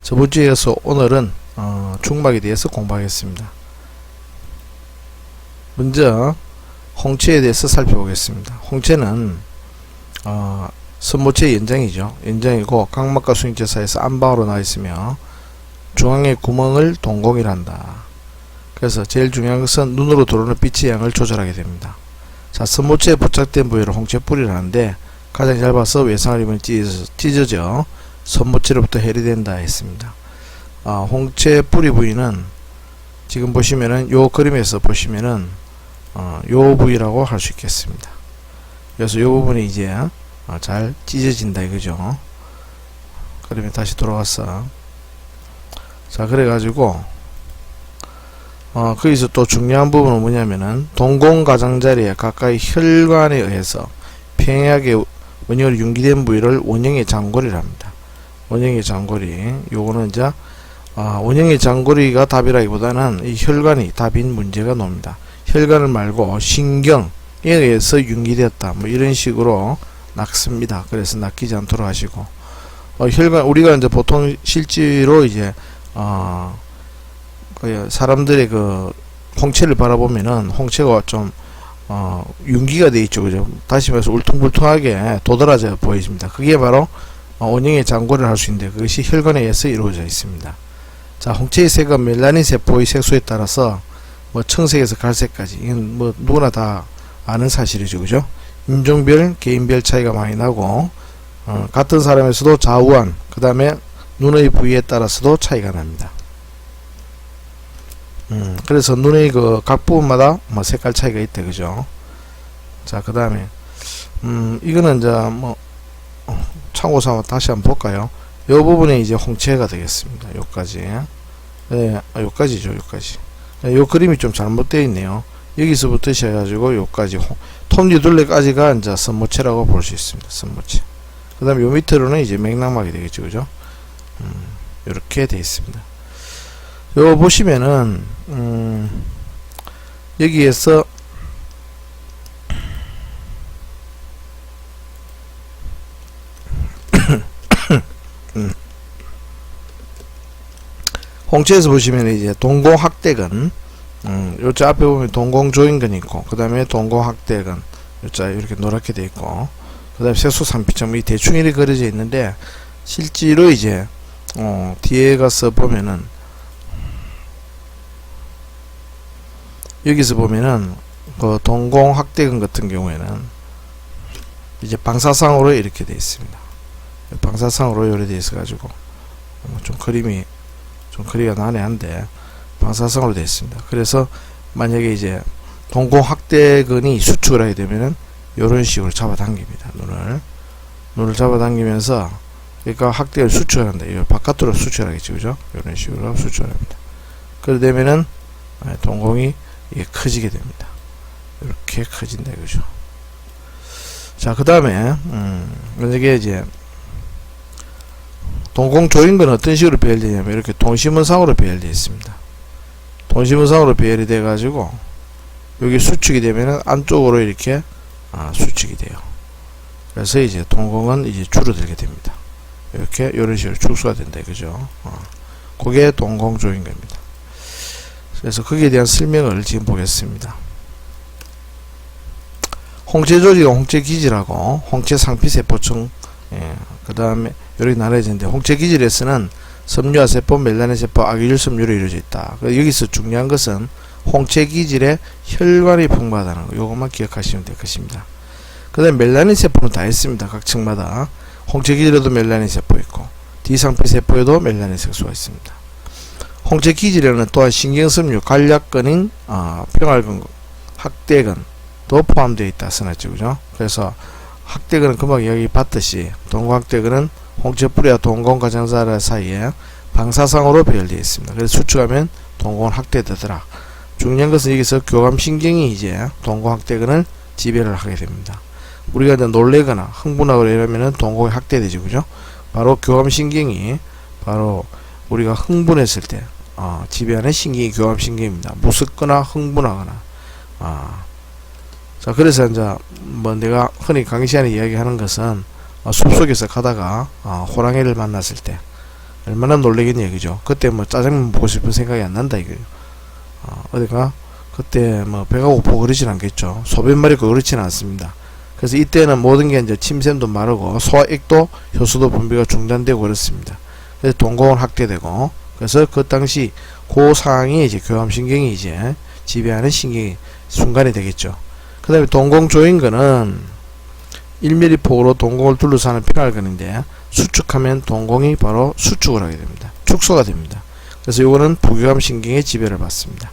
저번 주에 이어서 오늘은 중막에 대해서 공부하겠습니다. 먼저 홍채에 대해서 살펴보겠습니다. 홍채는 선모체의 연장이죠. 연장이고 각막과 수ing체 사이에서 안방으로 나와 있으며 중앙의 구멍을 동공이라 한다. 그래서 제일 중요한 것은 눈으로 들어오는 빛의 양을 조절하게 됩니다. 자, 선모체에 부착된 부위를 홍채뿌리라는데 가장 짧아서 외상을 입으면 찢어져 선모체로부터 해리된다 했습니다. 홍채 뿌리 부위는 지금 보시면은 요 그림에서 보시면은 요 부위라고 할 수 있겠습니다. 그래서 요 부분이 이제 잘 찢어진다 이거죠. 그러면 다시 돌아왔어. 자, 그래가지고 거기서 또 중요한 부분은 뭐냐면은 동공 가장자리에 가까이 혈관에 의해서 평행하게 원형으로 융기된 부위를 원형의 장골이라 합니다. 원형의 장골이, 요거는 이제 원형의 장골이가 답이라기보다는 이 혈관이 답인 문제가 나옵니다. 혈관을 말고 신경에 의해서 융기되었다, 뭐 이런 식으로 낚습니다. 그래서 낚이지 않도록 하시고, 혈관, 우리가 이제 보통 실제로 이제 사람들의 그 홍채를 바라보면은 홍채가 좀 융기가 되어 있죠, 그죠? 다시 말해서 울퉁불퉁하게 도드라져 보여집니다. 그게 바로 원형의 장골을 할 수 있는데 그것이 혈관에 의해서 이루어져 있습니다. 자, 홍채의 색은 멜라닌 세포의 색소에 따라서 뭐 청색에서 갈색까지, 이건 뭐 누구나 다 아는 사실이죠, 그죠? 인종별, 개인별 차이가 많이 나고 같은 사람에서도 좌우한, 그 다음에 눈의 부위에 따라서도 차이가 납니다. 그래서 눈의 그 각 부분마다 뭐 색깔 차이가 있대, 그죠? 자, 그 다음에 이거는 이제 뭐 참고삼아 다시 한번 볼까요? 이 부분이 이제 홍채가 되겠습니다. 요까지. 네, 요까지죠, 요까지. 요 그림이 좀 잘못되어 있네요. 여기서부터 시작해가지고 요까지 톱니둘레까지가 이제 선모체라고 볼 수 있습니다. 선모체. 그 다음에 요 밑으로는 이제 맥락막이 되겠죠, 그죠? 요렇게 되어 있습니다. 요 보시면은 여기에서 홍채에서 보시면 이제 동공학대근, 요자 앞에 보면 동공조인근이 있고, 그 다음에 동공학대근, 요자 이렇게 노랗게 되어 있고, 그 다음에 색소산피점, 이 대충 이렇게 그려져 있는데, 실제로 이제 뒤에 가서 보면은 여기서 보면은 그 동공학대근 같은 경우에는 이제 방사상으로 이렇게 되어 있습니다. 방사상으로 요래 되어 있어 가지고 좀 그림이 좀 그리가 난해한데 방사성으로 되어 있습니다. 그래서 만약에 이제 동공학대근이 수축을 하게 되면은 이런 식으로 잡아당깁니다. 눈을 잡아당기면서, 그러니까 학대를 수축한다. 이걸 바깥으로 수축하겠죠, 그죠? 이런 식으로 수축합니다. 그래 되면은 동공이 이게 커지게 됩니다. 이렇게 커진다, 그죠? 자, 그 다음에 만약에 이제 동공조인근은 어떤 식으로 배열되냐면 이렇게 동시문상으로 배열되어 있습니다. 동시문상으로 배열이 돼 가지고 여기 수축이 되면은 안쪽으로 이렇게 수축이 돼요. 그래서 이제 동공은 이제 줄어들게 됩니다. 이렇게 이런 식으로 축소가 된다, 그죠? 그게 동공조인근입니다. 그래서 거기에 대한 설명을 지금 보겠습니다. 홍채 조직은 홍채 기질하고 홍채 상피세포층, 그 다음에 이렇게 나눠지는데, 홍채 기질에서는 섬유화 세포, 멜라닌 세포, 아기질 섬유로 이루어져 있다. 여기서 중요한 것은 홍채 기질에 혈관이 풍부하다는 거, 요것만 기억하시면 될 것입니다. 그 다음에 멜라닌 세포는 다 있습니다. 각 층마다. 홍채 기질에도 멜라닌 세포 있고, D상피 세포에도 멜라닌 색소가 있습니다. 홍채 기질에는 또한 신경섬유, 간략근인 평활근, 학대근도 포함되어 있다 써놨죠, 그죠? 그래서 학대근은 금방 이야기 봤듯이 동공학대근은 홍채 뿌리와 동공 가장자리 사이에 방사상으로 배열되어 있습니다. 그래서 수축하면 동공은 학대되더라. 중요한 것은 여기서 교감신경이 이제 동공학대근을 지배를 하게 됩니다. 우리가 이제 놀래거나 흥분하거나 이러면은 동공이 학대되죠, 그죠? 바로 교감신경이 바로 우리가 흥분했을 때 지배하는 신경이 교감신경입니다. 무섭거나 흥분하거나. 자, 그래서 이제 뭐 내가 흔히 강의 시간에 이야기하는 것은 숲속에서 가다가 호랑이를 만났을 때 얼마나 놀라겠냐 얘기죠. 그때 뭐 짜장면 먹고 싶은 생각이 안 난다 이거예요. 어디가 그때 뭐 배가 고프고 그러진 않겠죠. 소변 마렵고 그렇지는 않습니다. 그래서 이때는 모든 게 이제 침샘도 마르고 소화액도 효소도 분비가 중단되고 그렇습니다. 그래서 동공은 확대되고, 그래서 그 당시 그 상황이 이제 교감신경이 이제 지배하는 신경이 순간이 되겠죠. 그 다음에 동공 조인근은 1mm 폭으로 동공을 둘러싸는 피랄근인데, 수축하면 동공이 바로 수축을 하게 됩니다. 축소가 됩니다. 그래서 요거는 부교감신경의 지배를 받습니다.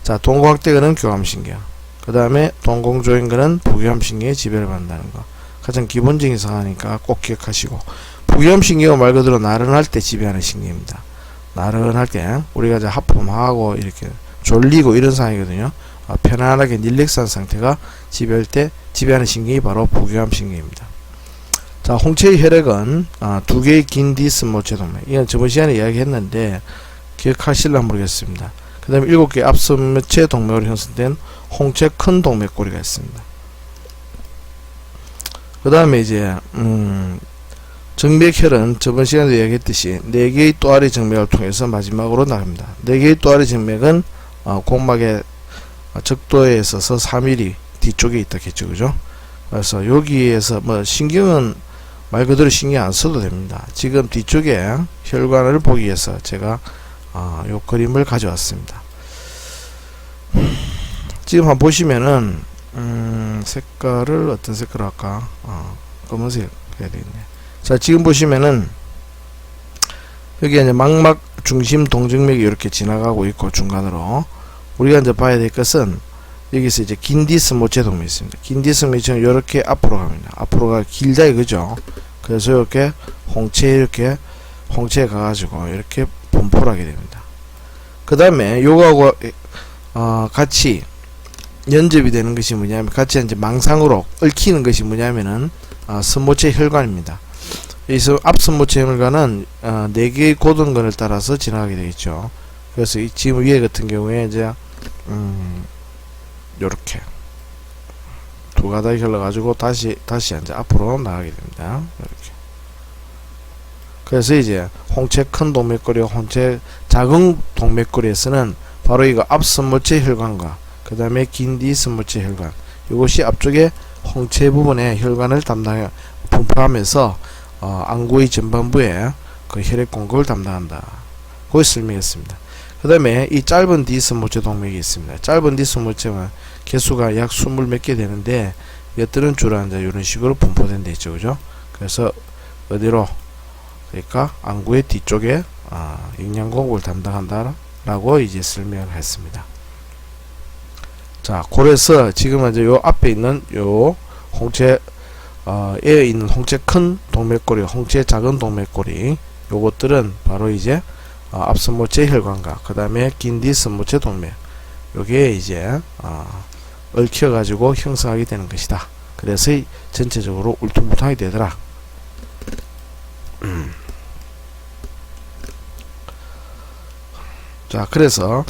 자, 동공확대근은 교감신경, 그 다음에 동공조인근은 부교감신경의 지배를 받는다는 거, 가장 기본적인 상황이니까 꼭 기억하시고, 부교감신경은 말 그대로 나른할 때 지배하는 신경입니다. 나른할 때 우리가 이제 하품하고 이렇게 졸리고 이런 상황이거든요. 편안하게 릴렉스한 상태가 지배할 때 지배하는 신경이 바로 부교감신경입니다. 자, 홍채의 혈액은 두 개의 긴 디스모체 동맥, 이건 저번 시간에 이야기했는데 기억하실라 모르겠습니다. 그 다음에 7개의 앞섬모체 동맥으로 형성된 홍채 큰 동맥고리가 있습니다. 그 다음에 이제 정맥혈은 저번 시간에 이야기했듯이 4개의 또아리 정맥을 통해서 마지막으로 나갑니다. 4개의 또아리 정맥은 공막의 적도에 있어서 3mm 뒤쪽에 있다겠죠, 그죠? 그래서 여기에서 뭐 신경은 말 그대로 신경 안 써도 됩니다. 지금 뒤쪽에 혈관을 보기 위해서 제가 요 그림을 가져왔습니다. 지금 한번 보시면은 색깔을 어떤 색깔로 할까? 검은색 해야 되겠네. 자, 지금 보시면은 여기 이제 망막 중심 동정맥이 이렇게 지나가고 있고, 중간으로 우리가 이제 봐야 될 것은 여기서 이제 긴 디스모체 동맥이 있습니다. 긴 디스모체는 이렇게 앞으로 갑니다. 앞으로가 길다 이거죠. 그래서 이렇게 홍채에 가가지고 이렇게 분포를 하게 됩니다. 그 다음에 요거하고 같이 연접이 되는 것이 뭐냐면, 같이 이제 망상으로 얽히는 것이 뭐냐면은 섬모체 혈관입니다. 이 앞섬모체 혈관은 4개의 고등근을 따라서 지나가게 되겠죠. 그래서 이 지금 위에 같은 경우에 이제 요렇게 두 가닥이 흘러가지고 다시 이제 앞으로 나가게 됩니다. 이렇게. 그래서 이제 홍채 큰 동맥골이와 홍채 작은 동맥골에서는 바로 이거 앞섬모체 혈관과 그 다음에 긴 뒤섬모체 혈관, 이것이 앞쪽에 홍채 부분의 혈관을 분포하면서 안구의 전반부에 그 혈액 공급을 담당한다. 그걸 설명했습니다. 그 다음에 이 짧은 디스모체 동맥이 있습니다. 짧은 디스모체는 개수가 약 20 몇 개 되는데, 이것들은 주로 이제 이런 식으로 분포된 데 있죠, 그죠? 그래서 어디로, 그러니까 안구의 뒤쪽에 영양 공급을 담당한다 라고 이제 설명을 했습니다. 자, 그래서 지금 이제 요 앞에 있는 요 홍채 에 있는 홍채 큰 동맥골이, 홍채 작은 동맥골이, 요것들은 바로 이제 앞섬모체 혈관과 그 다음에 긴 뒤섬모체 동맥, 요게 이제 얽혀 가지고 형성하게 되는 것이다. 그래서 전체적으로 울퉁불퉁하게 되더라. 자, 그래서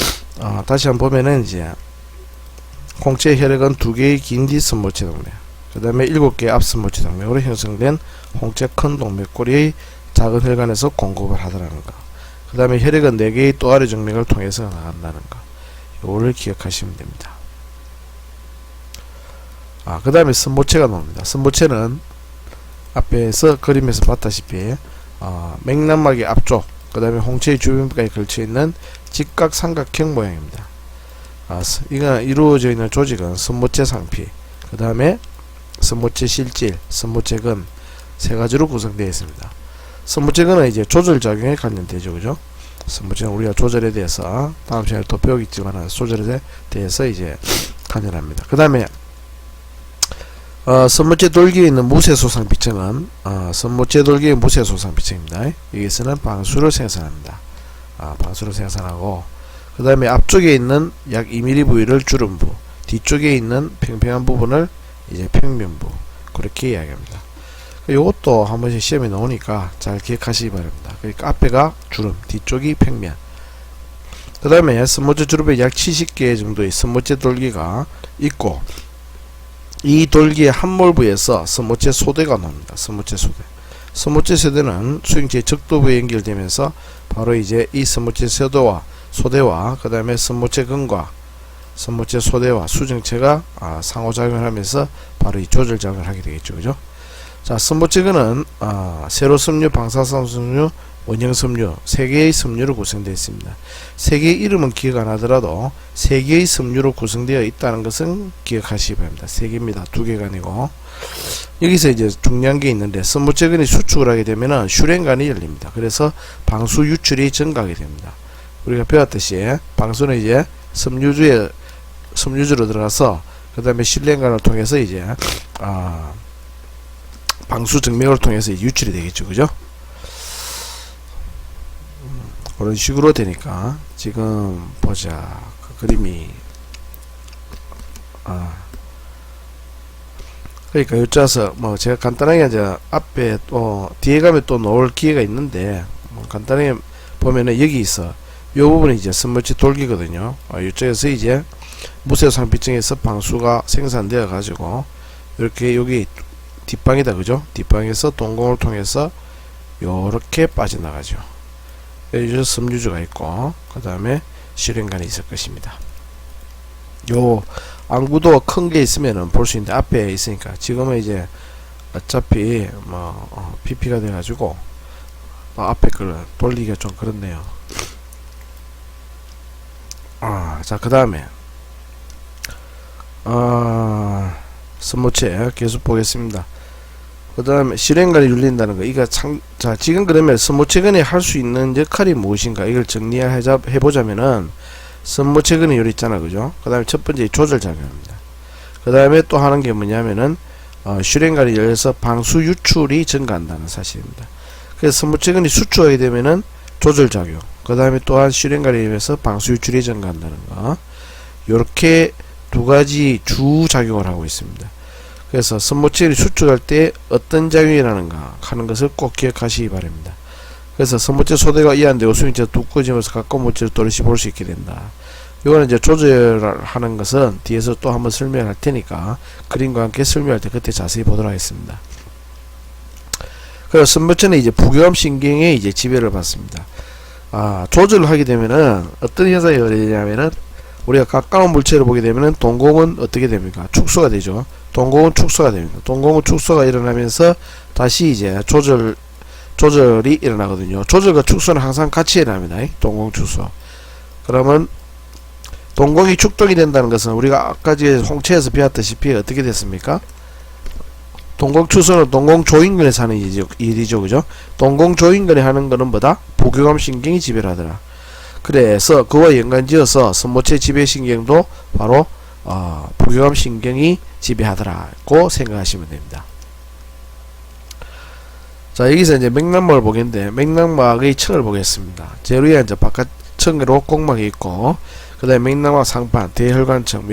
다시 한번 보면은 이제 홍채 혈액은 2개의 긴 뒤섬모체 동맥, 그 다음에 7개의 앞섬모체 동맥으로 형성된 홍채 큰 동맥골이 작은 혈관에서 공급을 하더라는 거. 그 다음에 혈액은 4개의 또아리 정맥을 통해서 나간다는 거. 이거를 기억하시면 됩니다. 그 다음에 섬모체가 나옵니다. 섬모체는 앞에서 그림에서 봤다시피 맥남막의 앞쪽, 그 다음에 홍채의 주변부까지 걸쳐있는 직각삼각형 모양입니다. 이가 이루어져 있는 조직은 섬모체 상피, 그 다음에 섬모체 실질, 섬모체근 세 가지로 구성되어 있습니다. 섬모체근은 이제 조절작용에 관련되죠, 그죠? 섬모체는 우리가 조절에 대해서 다음 시간에 또 배우겠지만 조절에 대해서 이제 관련합니다. 그 다음에 섬모체 돌기에 있는 무쇠소상비층은 섬모체 돌기의 무쇠소상비층입니다. 여기서는 방수를 생산합니다. 방수를 생산하고, 그 다음에 앞쪽에 있는 약 2mm 부위를 주름부, 뒤쪽에 있는 평평한 부분을 이제 평면부, 그렇게 이야기합니다. 요것도 한 번씩 시험에 나오니까 잘 기억하시기 바랍니다. 그러니까 앞에가 주름, 뒤쪽이 평면. 그 다음에 섬모체 주름에 약 70개 정도의 섬모체 돌기가 있고, 이 돌기의 함몰부에서 섬모체 소대가 나옵니다. 섬모체 소대. 섬모체 세대는 수용체 적도부에 연결되면서 바로 이제 이 섬모체 소대와 그 다음에 섬모체 근과 섬모체 소대와 수정체가 상호작용을 하면서 바로 이 조절작용을 하게 되겠죠. 그죠? 자, 섬모체근은 세로섬유, 방사선섬유, 원형섬유 3개의 섬유로 구성되어 있습니다. 3개의 이름은 기억 안 하더라도 3개의 섬유로 구성되어 있다는 것은 기억하시기 바랍니다. 3개입니다. 2개가 아니고. 여기서 이제 중요한 게 있는데, 섬모체근이 수축을 하게 되면은 슈랭관이 열립니다. 그래서 방수 유출이 증가하게 됩니다. 우리가 배웠듯이 방수는 이제 섬유주로 들어가서 그 다음에 실랭관을 통해서 이제 방수 증맥을 통해서 유출이 되겠죠. 그죠? 그런 식으로 되니까 지금 보자. 그 그림이 그러니까 요짜서 뭐 제가 간단하게 이제 앞에 또 뒤에 가면 또 놓을 기회가 있는데 간단하게 보면은 여기 있어. 요 부분이 이제 섬모체 돌기거든요. 이쪽에서 이제 무쇠상피증에서 방수가 생산되어 가지고 이렇게 여기 뒷방이다. 그죠? 뒷방에서 동공을 통해서 요렇게 빠져나가죠. 여기서 섬유주가 있고 그 다음에 실행관이 있을 것입니다. 요 안구도 큰 게 있으면은 볼 수 있는데 앞에 있으니까 지금은 이제 어차피 뭐 PP가 돼 가지고 앞에 걸 돌리기가 좀 그렇네요. 자, 그 다음에 섬모체 계속 보겠습니다. 그 다음에 실행관이 눌린다는 거. 이거 자, 지금 그러면 섬모체근이 할 수 있는 역할이 무엇인가? 이걸 정리해보자면은, 섬모체근이 여기 있잖아. 그죠? 그 다음에 첫 번째 조절작용입니다. 그 다음에 또 하는 게 뭐냐면은, 실행관이 열려서 방수 유출이 증가한다는 사실입니다. 그래서 섬모체근이 수축하게 되면은 조절작용. 그 다음에 또한 실행관에 의해서 방수 유출이 증가한다는 거. 요렇게 두 가지 주작용을 하고 있습니다. 그래서 섬모체를 수축할 때 어떤 작용이라는가 하는 것을 꼭 기억하시기 바랍니다. 그래서 섬모체 소대가 이완되고 수용체가 두꺼워지면서 가까운 모체를 또다시 볼 수 있게 된다. 이거는 이제 조절하는 것은 뒤에서 또 한번 설명할 테니까 그림과 함께 설명할 때 그때 자세히 보도록 하겠습니다. 그래서 섬모체는 이제 부교감 신경에 이제 지배를 받습니다. 조절을 하게 되면은 어떤 현상이 벌어지냐면은 우리가 가까운 물체를 보게 되면은 동공은 어떻게 됩니까? 축소가 되죠. 동공은 축소가 됩니다. 동공은 축소가 일어나면서 다시 이제 조절이 일어나거든요. 조절과 축소는 항상 같이 일어납니다. 동공 축소. 그러면 동공이 축동이 된다는 것은 우리가 아까 홍채에서 배웠다시피 어떻게 됐습니까? 동공 축소는 동공 조인근에서 하는 일이죠. 그죠? 동공 조인근이 하는 거는 뭐다? 부교감 신경이 지배를 하더라. 그래서 그와 연관지어서 섬모체 지배신경도 바로 부교감 신경이 지배하더라고 생각하시면 됩니다. 자, 여기서 이제 맥락막을 보겠는데 맥락막의 층을 보겠습니다. 제일 위에 이제 바깥 층으로 꼭막이 있고 그 다음에 맥락막 상판, 대혈관층,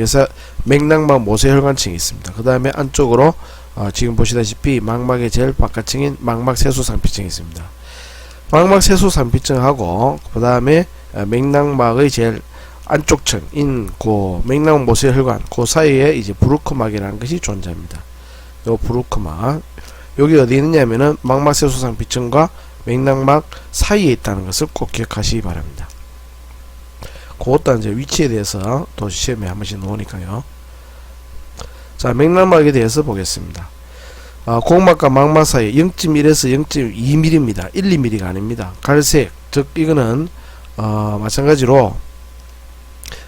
맥락막 모세혈관층이 있습니다. 그 다음에 안쪽으로 지금 보시다시피 망막의 제일 바깥층인 망막세수상피층이 있습니다. 망막세수상피층하고 그 다음에 맥락막의 제일 안쪽층인 그 맥락 모세혈관 그 사이에 이제 브루크막이라는 것이 존재합니다. 요 브루크막 여기 어디 있느냐면은 망막세수상피층과 맥락막 사이에 있다는 것을 꼭 기억하시기 바랍니다. 그것도 이제 위치에 대해서 또 시험에 한 번씩 나오니까요. 자, 맥락막에 대해서 보겠습니다. 공막과 망막 사이 0.1에서 0.2mm입니다. 1, 2mm가 아닙니다. 갈색, 즉 이거는 마찬가지로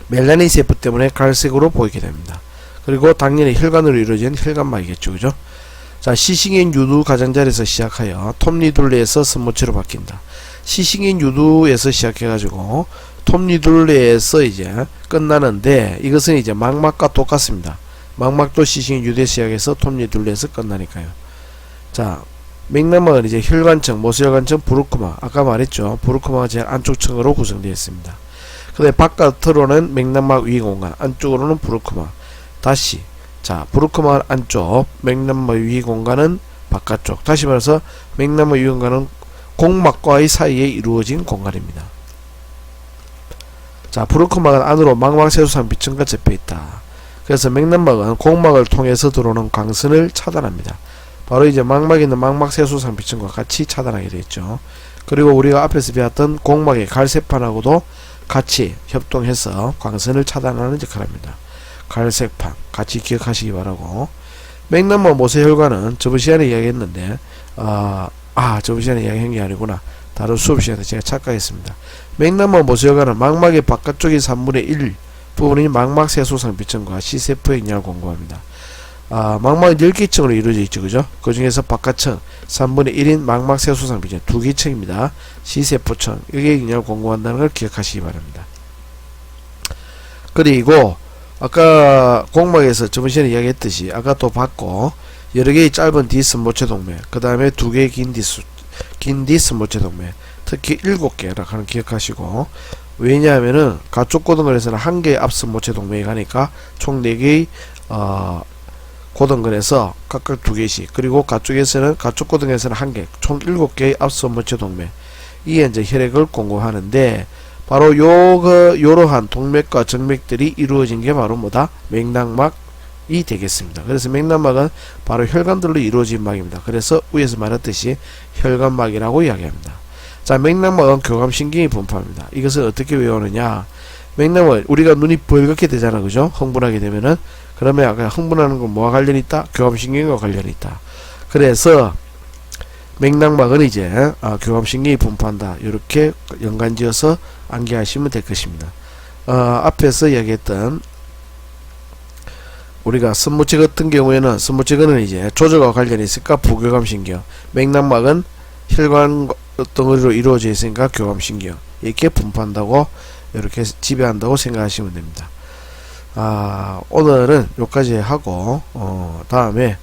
멜라닌 세포 때문에 갈색으로 보이게 됩니다. 그리고 당연히 혈관으로 이루어진 혈관막이겠죠. 그죠? 자, 시싱인 유두 가장자리에서 시작하여 톱니둘레에서 섬모체로 바뀐다. 시싱인 유두에서 시작해가지고 톱니둘레에서 이제 끝나는데 이것은 이제 망막과 똑같습니다. 망막도 시싱인 유두에 시작해서 톱니둘레에서 끝나니까요. 자, 맥락막은 이제 혈관층, 모세혈관층, 브루크막 아까 말했죠. 브루크막은 제일 안쪽층으로 구성되어 있습니다. 그 다음에 바깥으로는 맥락막 위 공간, 안쪽으로는 브루크막. 다시 자, 브루크막 안쪽, 맥락막 위 공간은 바깥쪽. 다시 말해서 맥락막 위 공간은 공막과의 사이에 이루어진 공간입니다. 자, 브루크막은 안으로 망막세수상피층과 접해 있다. 그래서 맥락막은 공막을 통해서 들어오는 광선을 차단합니다. 바로 이제 망막에 있는 망막세수상피층과 같이 차단하게 되어 있죠. 그리고 우리가 앞에서 배웠던 공막의 갈색판하고도 같이 협동해서 광선을 차단하는 역할을 합니다. 갈색판 같이 기억하시기 바라고. 맥남마 모세혈관은 저번 시간에 이야기했는데 저번 시간에 이야기한 게 아니구나. 다른 수업 시간에 제가 착각했습니다. 맥남마 모세혈관은 망막의 바깥쪽의 3분의 1 부분이 망막세수상피층과 C세포의 영향을 공급합니다. 망막은 10기층으로 이루어져 있죠. 그죠? 그 중에서 바깥층 3분의 1인 망막세수상피층 2기층입니다. C세포층 여기에 영향을 공급한다는 걸 기억하시기 바랍니다. 그리고 아까 공막에서 저번 시간에 이야기했듯이 아까 또 봤고 여러개의 짧은 디스 모체동맥 그 다음에 2개의 긴 디스 모체동맥 특히 7개라 하는 기억하시고, 왜냐하면은 가쪽 고등근에서는 1개의 앞선 모체동맥이 가니까 총 4개의 고등근에서 각각 2개씩, 그리고 가쪽에서는 가쪽 고등에서는 1개, 총 7개의 앞선 모체동맥 이에 이제 혈액을 공급하는데, 바로 요러한 동맥과 정맥들이 이루어진 게 바로 뭐다? 맥락막이 되겠습니다. 그래서 맥락막은 바로 혈관들로 이루어진 막입니다. 그래서 위에서 말했듯이 혈관막이라고 이야기합니다. 자, 맥락막은 교감신경이 분포합니다. 이것을 어떻게 외우느냐? 맥락은 우리가 눈이 벌겋게 되잖아, 그죠? 흥분하게 되면은. 그러면 아까 흥분하는 건 뭐와 관련이 있다? 교감신경과 관련이 있다. 그래서 맥락막은 이제 교감신경이 분포한다. 이렇게 연관지어서 암기하시면 될 것입니다. 앞에서 이야기했던 우리가 선무체 같은 경우에는 선무체근은 이제 조절과 관련이 있으니까 부교감신경, 맥락막은 혈관 덩어리로 이루어져 있으니까 교감신경, 이렇게 분포한다고, 이렇게 지배한다고 생각하시면 됩니다. 오늘은 여기까지 하고 다음에